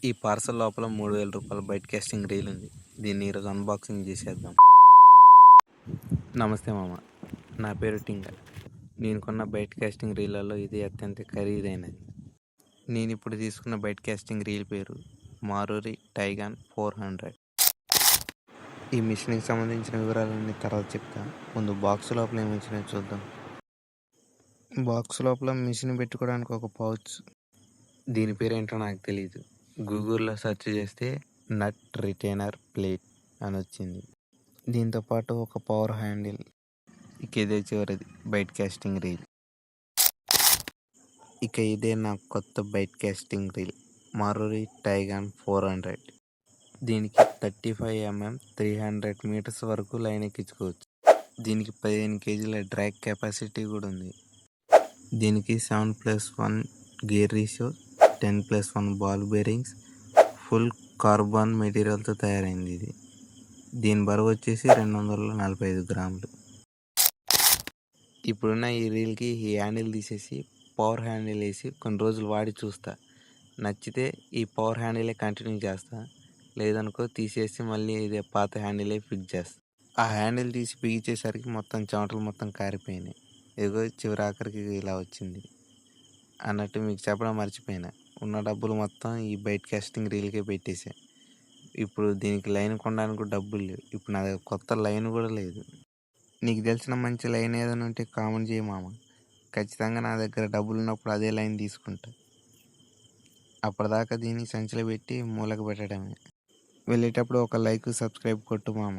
ఈ పార్సల్ లోపల 3000 రూపాయల బైట్ కాస్టింగ్ రీల్ ఉంది. దీన్ని ఈరోజు అన్బాక్సింగ్ చేసేద్దాం. నమస్తే మామ, నా పేరు టింగర్. నేను కొన్న బైట్ కాస్టింగ్ రీళ్లలో ఇది అత్యంత ఖరీదైనది. నేను ఇప్పుడు తీసుకున్న బైట్ కాస్టింగ్ రీల్ పేరు మారుతి టైగాన్ 400. ఈ మిషన్కి సంబంధించిన వివరాలన్నీ తర్వాత చెప్తా. ముందు బాక్స్ లోపల ఏమిచ్చినా చూద్దాం. బాక్స్ లోపల మిషన్ పెట్టుకోవడానికి ఒక పౌచ్. దీని పేరేంటో నాకు తెలియదు. గూగుల్లో సెర్చ్ చేస్తే నట్ రిటైనర్ ప్లేట్ అని వచ్చింది. దీంతో పాటు ఒక పవర్ హ్యాండిల్. ఇక ఇదే చివరిది బైట్ కాస్టింగ్ రీల్. ఇక ఇదే నా కొత్త బైట్ కాస్టింగ్ రీల్ మారుతి టైగాన్ 400. దీనికి 35mm 300 మీటర్స్ వరకు లైన్ ఎక్కించుకోవచ్చు. దీనికి 15 kgల డ్రాగ్ కెపాసిటీ కూడా ఉంది. దీనికి 7+1 gear ratio, 10+1 ball bearings, full carbon మెటీరియల్తో తయారైంది. దీని బరువు వచ్చేసి 245 గ్రాములు. ఇప్పుడున్న ఈ రీల్కి ఈ హ్యాండిల్ తీసేసి పవర్ హ్యాండిల్ వేసి కొన్ని రోజులు వాడి చూస్తా. నచ్చితే ఈ పవర్ హ్యాండిలే కంటిన్యూ చేస్తా. లేదనుకో తీసేసి మళ్ళీ ఇదే పాత హ్యాండిలే ఫిక్స్ చేస్తా. ఆ హ్యాండిల్ తీసి బిగించేసరికి మొత్తం చెమటలు మొత్తం కారిపోయినాయి. ఇదిగో చివరి ఆఖరికి ఇలా వచ్చింది. అన్నట్టు మీకు చెప్పడం మర్చిపోయినా, ఉన్న డబ్బులు మొత్తం ఈ బైట్ కాస్టింగ్ రీల్కే పెట్టేసా. ఇప్పుడు దీనికి లైన్ కొనడానికి కూడా డబ్బులు లేవు. ఇప్పుడు నా దగ్గర కొత్త లైన్ కూడా లేదు. నీకు తెలిసిన మంచి లైన్ ఏదైనా ఉంటే కామెంట్ చేయి మామ. ఖచ్చితంగా నా దగ్గర డబ్బులు ఉన్నప్పుడు అదే లైన్ తీసుకుంటా. అప్పటిదాకా దీన్ని సంచిలో పెట్టి మూలకు పెట్టడమే. వెళ్ళేటప్పుడు ఒక లైక్, సబ్స్క్రైబ్ కొట్టు మామ.